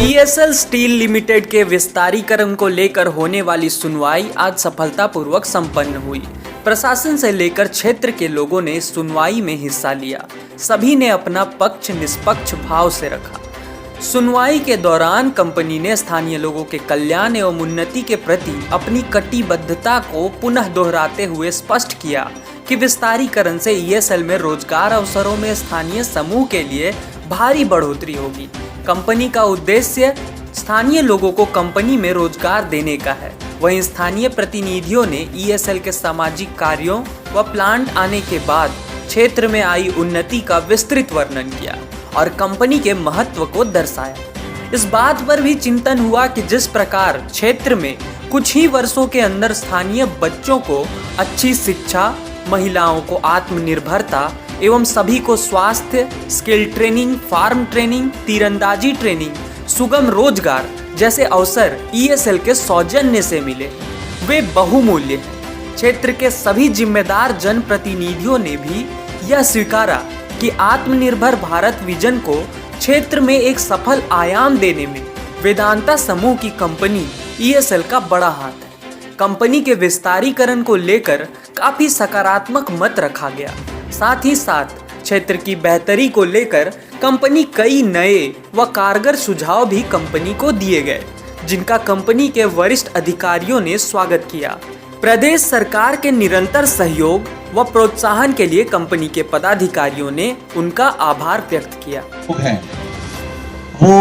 ESL steel limited के विस्तारीकरण को लेकर होने वाली सुनवाई आज सफलतापूर्वक संपन्न हुई। प्रशासन से लेकर क्षेत्र के लोगों ने सुनवाई में हिस्सा लिया। सभी ने अपना पक्ष निष्पक्ष भाव से रखा। सुनवाई के दौरान कंपनी ने स्थानीय लोगों के कल्याण एवं उन्नति के प्रति अपनी कटिबद्धता को पुनः दोहराते हुए स्पष्ट किया कि विस्तारीकरण से ईएसएल में रोजगार अवसरों में स्थानीय समूह के लिए भारी बढ़ोतरी होगी। कंपनी का उद्देश्य स्थानीय लोगों को कंपनी में रोजगार देने का है। वहीं स्थानीय प्रतिनिधियों ने ईएसएल के सामाजिक कार्यों व प्लांट आने के बाद क्षेत्र में आई उन्नति का विस्तृत वर्णन किया और कंपनी के महत्व को दर्शाया। इस बात पर भी चिंतन हुआ कि जिस प्रकार क्षेत्र में कुछ ही वर्षों के अंदर स्थानीय बच्चों को अच्छी शिक्षा, महिलाओं को आत्मनिर्भरता एवं सभी को स्वास्थ्य, स्किल ट्रेनिंग, फार्म ट्रेनिंग, तीरंदाजी ट्रेनिंग, सुगम रोजगार जैसे अवसर ईएसएल के सौजन्य से मिले, वे बहुमूल्य हैं। क्षेत्र के सभी जिम्मेदार जनप्रतिनिधियों ने भी यह स्वीकारा कि आत्मनिर्भर भारत विजन को क्षेत्र में एक सफल आयाम देने में वेदांता समूह की कंपनी ईएसएल का बड़ा हाथ है। कंपनी के विस्तारीकरण को लेकर काफी सकारात्मक मत रखा गया। साथ ही साथ क्षेत्र की बेहतरी को लेकर कंपनी कई नए व कारगर सुझाव भी कंपनी को दिए गए, जिनका कंपनी के वरिष्ठ अधिकारियों ने स्वागत किया। प्रदेश सरकार के निरंतर सहयोग व प्रोत्साहन के लिए कंपनी के पदाधिकारियों ने उनका आभार व्यक्त किया। वो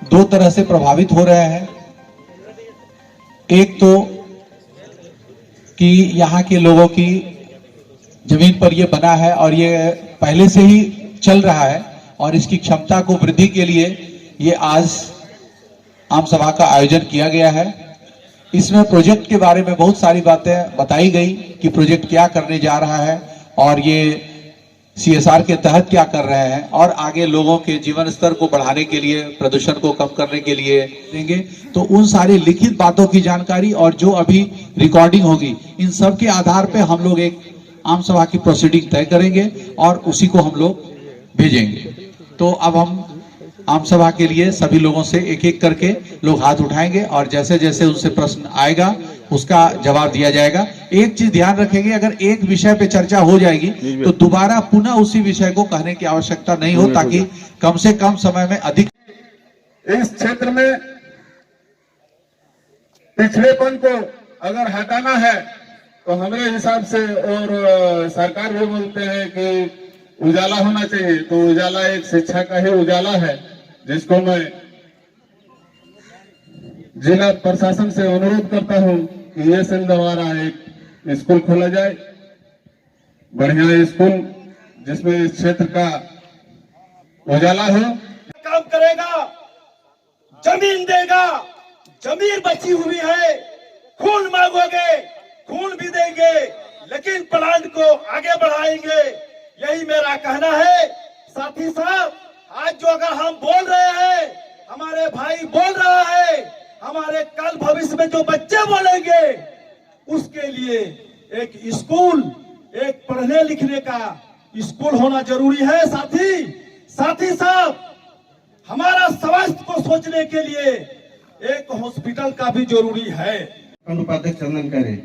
दो तरह से प्रभावित हो रहे हैं। एक तो कि यहाँ के लोगों की जमीन पर ये बना है और ये पहले से ही चल रहा है और इसकी क्षमता को वृद्धि के लिए ये आज आम सभा का आयोजन किया गया है। इसमें प्रोजेक्ट के बारे में बहुत सारी बातें बताई गई कि प्रोजेक्ट क्या करने जा रहा है और ये सीएसआर के तहत क्या कर रहे हैं और आगे लोगों के जीवन स्तर को बढ़ाने के लिए, प्रदूषण को कम करने के लिए देंगे। तो उन सारी लिखित बातों की जानकारी और जो अभी रिकॉर्डिंग होगी, इन सब के आधार पे हम लोग एक आम सभा की प्रोसीडिंग तय करेंगे और उसी को हम लोग भेजेंगे। तो अब हम आम सभा के लिए सभी लोगों से एक एक करके लोग हाथ उठाएंगे और जैसे जैसे उनसे प्रश्न आएगा उसका जवाब दिया जाएगा। एक चीज ध्यान रखेंगे, अगर एक विषय पे चर्चा हो जाएगी तो दोबारा पुनः उसी विषय को कहने की आवश्यकता नहीं हो, ताकि कम से कम समय में अधिक इस क्षेत्र में पिछड़ेपन को अगर हटाना है तो हमारे हिसाब से, और सरकार भी बोलते हैं कि उजाला होना चाहिए, तो उजाला एक शिक्षा का ही उजाला है, जिसको मैं जिला प्रशासन से अनुरोध करता हूं कि ईएसएल द्वारा एक स्कूल खोला जाए, बढ़िया स्कूल जिसमें इस क्षेत्र का उजाला हो। काम करेगा, जमीन देगा, जमीन बची हुई है, खून मांगोगे खून भी देंगे, लेकिन प्लांट को आगे बढ़ाएंगे, यही मेरा कहना है। साथी साहब, आज जो अगर हम बोल रहे हैं, हमारे भाई बोल रहा है, हमारे कल भविष्य में जो बच्चे बोलेंगे, उसके लिए एक स्कूल, एक पढ़ने लिखने का स्कूल होना जरूरी है। साथी साहब, हमारा स्वास्थ्य को सोचने के लिए एक हॉस्पिटल का भी जरूरी है। उपाध्यक्ष चंदन करे,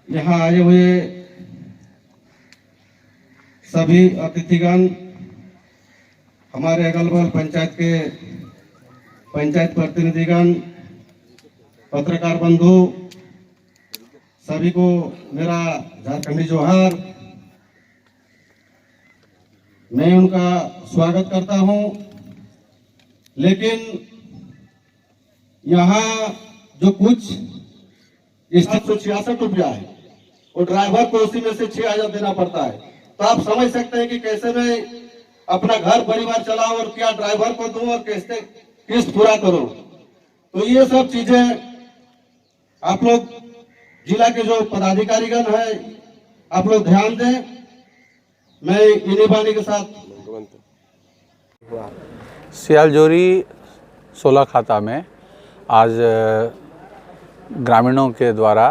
यहाँ आए हुए सभी अतिथिगण, हमारे अगल बगल पंचायत के पंचायत प्रतिनिधिगण, पत्रकार बंधु, सभी को मेरा झारखंडी जोहार। मैं उनका स्वागत करता हूं। लेकिन यहाँ जो कुछ 766 रुपया है, और ड्राइवर को उसी में से 6000 देना पड़ता है। तो आप समझ सकते हैं कि कैसे मैं अपना घर परिवार चलाऊं और क्या ड्राइवर को दूं और कैसे किस्त पूरा करूं। तो ये सब चीजें आप लोग जिला के जो पदाधिकारीगण है, आप लोग ध्यान दें। मैं इन्हीं बानी के साथ सियालजोरी 16 खाता में आज ग्रामीणों के द्वारा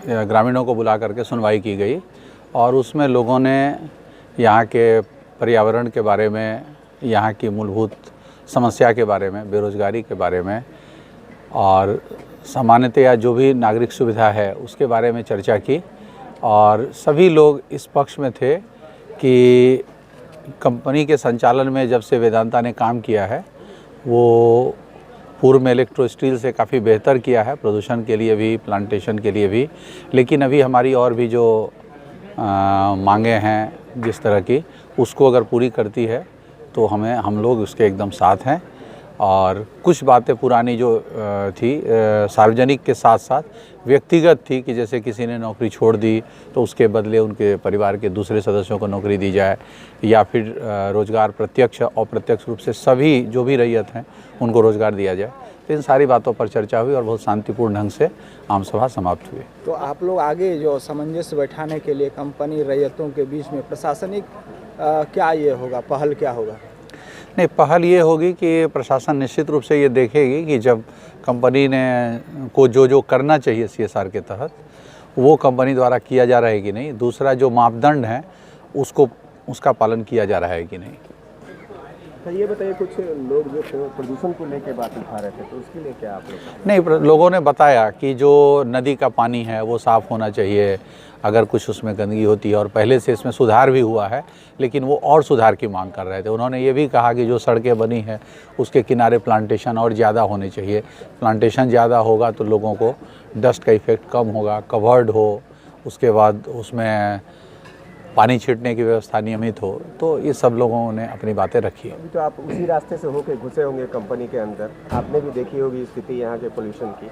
ग्रामीणों को बुला करके सुनवाई की गई और उसमें लोगों ने यहाँ के पर्यावरण के बारे में, यहाँ की मूलभूत समस्या के बारे में, बेरोज़गारी के बारे में और सामान्यतया जो भी नागरिक सुविधा है उसके बारे में चर्चा की। और सभी लोग इस पक्ष में थे कि कंपनी के संचालन में जब से वेदांता ने काम किया है वो पूर्व में इलेक्ट्रो स्टील से काफ़ी बेहतर किया है, प्रदूषण के लिए भी, प्लांटेशन के लिए भी। लेकिन अभी हमारी और भी जो मांगे हैं जिस तरह की, उसको अगर पूरी करती है तो हम लोग उसके एकदम साथ हैं। और कुछ बातें पुरानी जो थी सार्वजनिक के साथ साथ व्यक्तिगत थी कि जैसे किसी ने नौकरी छोड़ दी तो उसके बदले उनके परिवार के दूसरे सदस्यों को नौकरी दी जाए, या फिर रोज़गार प्रत्यक्ष और अप्रत्यक्ष रूप से सभी जो भी रैयत हैं उनको रोज़गार दिया जाए। तो इन सारी बातों पर चर्चा हुई और बहुत शांतिपूर्ण ढंग से आम सभा समाप्त हुई। तो आप लोग आगे जो सामंजस्य बैठाने के लिए कंपनी रैयतों के बीच में प्रशासनिक क्या ये होगा, पहल क्या होगा? नहीं, पहल ये होगी कि प्रशासन निश्चित रूप से ये देखेगी कि जब कंपनी ने को जो करना चाहिए CSR के तहत वो कंपनी द्वारा किया जा रहा है कि नहीं। दूसरा, जो मापदंड है उसका पालन किया जा रहा है कि नहीं। तो ये बताइए, कुछ लोग जो प्रदूषण को लेकर बात उठा रहे थे, तो उसके लिए क्या आप लोग? नहीं, लोगों ने बताया कि जो नदी का पानी है वो साफ़ होना चाहिए, अगर कुछ उसमें गंदगी होती है, और पहले से इसमें सुधार भी हुआ है, लेकिन वो और सुधार की मांग कर रहे थे। उन्होंने ये भी कहा कि जो सड़कें बनी हैं उसके किनारे प्लांटेशन और ज़्यादा होने चाहिए। प्लांटेशन ज़्यादा होगा तो लोगों को डस्ट का इफ़ेक्ट कम होगा, कवर्ड हो, उसके बाद उसमें पानी छिड़कने की व्यवस्था नियमित हो। तो ये सब लोगों ने अपनी बातें रखी। अभी तो आप उसी रास्ते से होकर घुसे होंगे कंपनी के अंदर, आपने भी देखी होगी स्थिति यहाँ के पोल्यूशन की,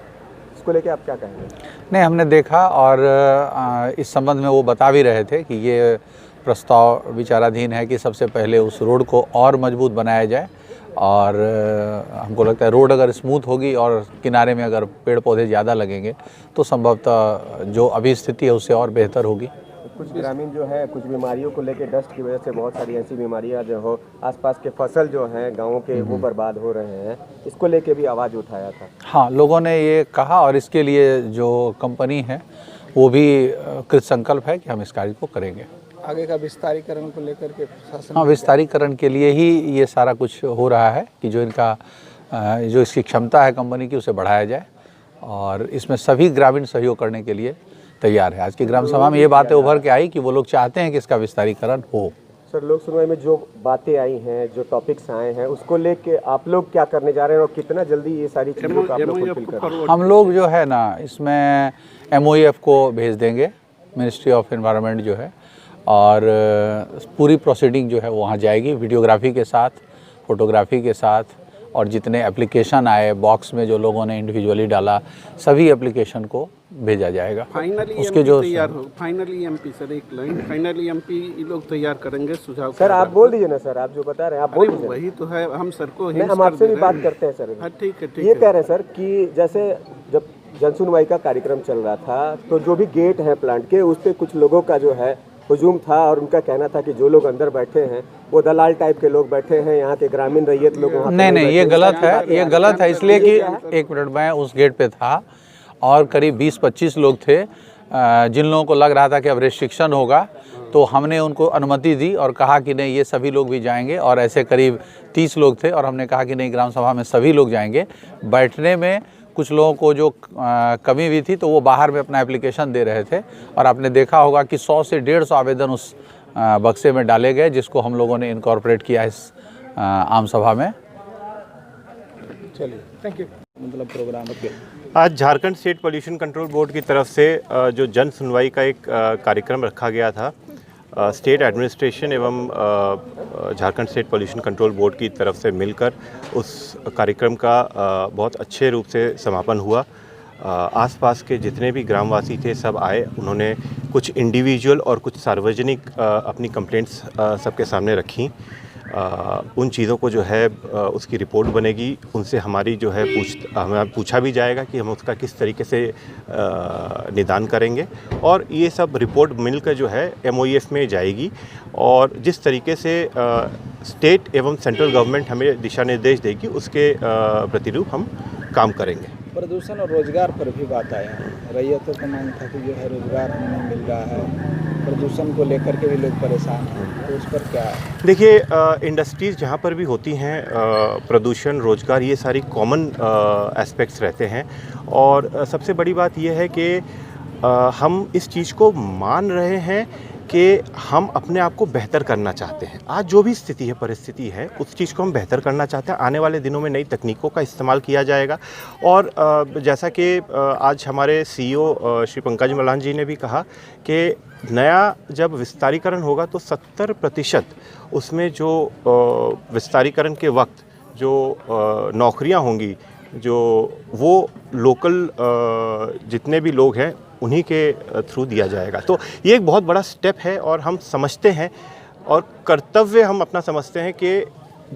इसको लेके आप क्या कहेंगे? नहीं, हमने देखा और इस संबंध में वो बता भी रहे थे कि ये प्रस्ताव विचाराधीन है कि सबसे पहले उस रोड को और मजबूत बनाया जाए। और हमको लगता है रोड अगर स्मूथ होगी और किनारे में अगर पेड़ पौधे ज़्यादा लगेंगे तो संभवतः जो अभी स्थिति है उससे और बेहतर होगी। कुछ ग्रामीण जो है कुछ बीमारियों को लेकर डस्ट की वजह से बहुत सारी ऐसी बीमारियां जो हो, आसपास के फसल जो हैं गाँवों के वो बर्बाद हो रहे हैं, इसको लेके भी आवाज़ उठाया था। हाँ, लोगों ने ये कहा और इसके लिए जो कंपनी है वो भी कृत संकल्प है कि हम इस कार्य को करेंगे। आगे का विस्तारीकरण को लेकर के प्रशासन? हाँ, विस्तारीकरण के लिए ही ये सारा कुछ हो रहा है कि जो इसकी क्षमता है कंपनी की उसे बढ़ाया जाए, और इसमें सभी ग्रामीण सहयोग करने के लिए तैयार है। आज की ग्राम सभा में ये बातें उभर के आई कि वो लोग चाहते हैं कि इसका विस्तारीकरण हो। सर, लोक सुनवाई में जो बातें आई हैं, जो टॉपिक्स आए हैं, उसको लेके आप लोग क्या करने जा रहे हैं और कितना जल्दी ये सारी चीज़ों को आप लोग फुलफिल कर रहे हैं? हम लोग जो है ना इसमें MOEF को भेज देंगे, मिनिस्ट्री ऑफ एनवायरनमेंट जो है, और पूरी प्रोसीडिंग जो है वहाँ जाएगी वीडियोग्राफी के साथ, फोटोग्राफी के साथ, और जितने एप्लीकेशन आए बॉक्स में जो लोगों ने इंडिविजुअली डाला सभी एप्लीकेशन को भेजा जाएगा। फाइनली उसके जो तैयार हो, फाइनली MP सर, एक लाइन, फाइनली MP ये लोग तैयार करेंगे सुझाव। सर आप बोल दीजिए ना सर, आप जो बता रहे हैं आप बोल दीजिए। वही तो है, हम सर को हम आपसे भी बात करते हैं सर। हाँ, ठीक है। ये कह रहे हैं सर कि जैसे जब जनसुनवाई का कार्यक्रम चल रहा था तो जो भी गेट है प्लांट के, उस पर कुछ लोगों का जो है हुजूम था, और उनका कहना था कि जो लोग अंदर बैठे हैं वो दलाल टाइप के लोग बैठे हैं, यहाँ के ग्रामीण रैयत लोग वहाँ नहीं, ये गलत है, ये गलत है। इसलिए कि एक मिनट, मैं उस गेट पे था और करीब 20-25 लोग थे जिन लोगों को लग रहा था कि अब रेस्ट्रिक्शन होगा, तो हमने उनको अनुमति दी और कहा कि नहीं, ये सभी लोग भी जाएंगे। और ऐसे करीब 30 लोग थे और हमने कहा कि नहीं, ग्राम सभा में सभी लोग जाएंगे। बैठने में कुछ लोगों को जो कमी भी थी तो वो बाहर में अपना एप्लीकेशन दे रहे थे, और आपने देखा होगा कि 100 से 150 आवेदन उस बक्से में डाले गए, जिसको हम लोगों ने इनकॉर्पोरेट किया इस आम सभा में। चलिए, थैंक यू। मतलब प्रोग्राम आज Jharkhand state pollution control board की तरफ से जो जन सुनवाई का एक कार्यक्रम रखा गया था, स्टेट एडमिनिस्ट्रेशन एवं Jharkhand state pollution control board की तरफ से मिलकर उस कार्यक्रम का बहुत अच्छे रूप से समापन हुआ। आसपास के जितने भी ग्रामवासी थे सब आए, उन्होंने कुछ इंडिविजुअल और कुछ सार्वजनिक अपनी कंप्लेंट्स सबके सामने रखी। उन चीज़ों को जो है उसकी रिपोर्ट बनेगी, उनसे हमारी जो है हमें पूछा भी जाएगा कि हम उसका किस तरीके से निदान करेंगे, और ये सब रिपोर्ट मिलकर जो है MOEF में जाएगी, और जिस तरीके से स्टेट एवं सेंट्रल गवर्नमेंट हमें दिशा निर्देश देगी उसके प्रतिरूप हम काम करेंगे। प्रदूषण और रोजगार पर भी बात आया है। रैयतों का मांग था कि जो है रोजगार हमें नहीं मिल रहा है, प्रदूषण को लेकर के भी लोग परेशान हैं, तो उस पर क्या है? देखिए, इंडस्ट्रीज़ जहाँ पर भी होती हैं, प्रदूषण, रोजगार, ये सारी कॉमन एस्पेक्ट्स रहते हैं। और सबसे बड़ी बात ये है कि हम इस चीज़ को मान रहे हैं कि हम अपने आप को बेहतर करना चाहते हैं। आज जो भी स्थिति है, परिस्थिति है, उस चीज़ को हम बेहतर करना चाहते हैं। आने वाले दिनों में नई तकनीकों का इस्तेमाल किया जाएगा। और जैसा कि आज हमारे CEO श्री पंकज मलान जी ने भी कहा कि नया जब विस्तारीकरण होगा तो 70% उसमें जो विस्तारीकरण के वक्त जो नौकरियां होंगी, जो वो लोकल जितने भी लोग हैं उन्हीं के थ्रू दिया जाएगा। तो ये एक बहुत बड़ा स्टेप है और हम समझते हैं और कर्तव्य हम अपना समझते हैं कि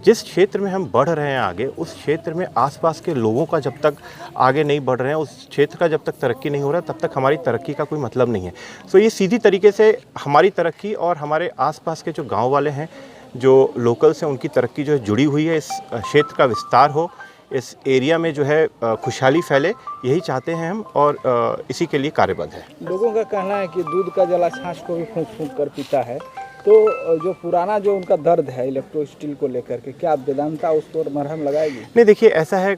जिस क्षेत्र में हम बढ़ रहे हैं आगे, उस क्षेत्र में आसपास के लोगों का जब तक आगे नहीं बढ़ रहे हैं, उस क्षेत्र का जब तक तरक्की नहीं हो रहा, तब तक हमारी तरक्की का कोई मतलब नहीं है। सो ये सीधी तरीके से हमारी तरक्की और हमारे आसपास के जो गाँव वाले हैं, जो लोकल्स हैं, उनकी तरक्की जो है जुड़ी हुई है। इस क्षेत्र का विस्तार हो, इस एरिया में जो है खुशहाली फैले, यही चाहते हैं हम और इसी के लिए कार्यबद्ध है। लोगों का कहना है कि दूध का जला छाछ को भी फूंक फूंक कर पीता है, तो जो पुराना जो उनका दर्द है इलेक्ट्रो स्टील को लेकर के, क्या वेदांता उस पर मरहम लगाएगी? नहीं, देखिए, ऐसा है,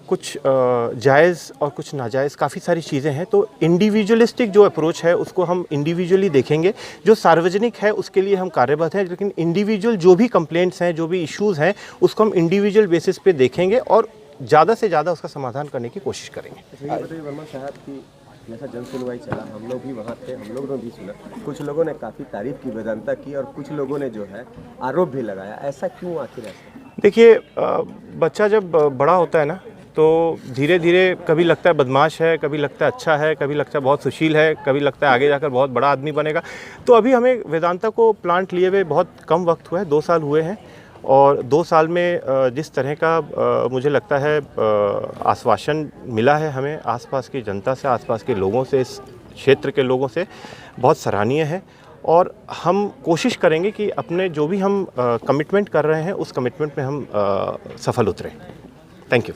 कुछ जायज़ और कुछ नाजायज़ काफ़ी सारी चीज़ें हैं। तो इंडिविजुअलिस्टिक जो अप्रोच है उसको हम इंडिविजुअली देखेंगे। जो सार्वजनिक है उसके लिए हम कार्यबद्ध हैं, लेकिन इंडिविजुअल जो भी कंप्लेंट्स हैं, जो भी इश्यूज़ हैं, उसको हम इंडिविजुअल बेसिस पे देखेंगे और ज़्यादा से ज़्यादा उसका समाधान करने की कोशिश करेंगे। वर्मा साहब की जैसा जन सुनवाई चला, हम लोग भी वहाँ थे, हम लोगों ने भी सुना। कुछ लोगों ने काफ़ी तारीफ की वेदांता की और कुछ लोगों ने जो है आरोप भी लगाया। ऐसा क्यों आखिर ऐसा? देखिए, बच्चा जब बड़ा होता है ना, तो धीरे धीरे कभी लगता है बदमाश है, कभी लगता है अच्छा है, कभी लगता है बहुत सुशील है, कभी लगता है आगे जाकर बहुत बड़ा आदमी बनेगा। तो अभी हमें वेदांता को प्लांट लिए हुए बहुत कम वक्त हुआ है, 2 साल हुए हैं। और 2 साल में जिस तरह का मुझे लगता है आश्वासन मिला है हमें आसपास की जनता से, आसपास के लोगों से, इस क्षेत्र के लोगों से, बहुत सराहनीय है। और हम कोशिश करेंगे कि अपने जो भी हम कमिटमेंट कर रहे हैं, उस कमिटमेंट में हम सफल उतरें। Thank you.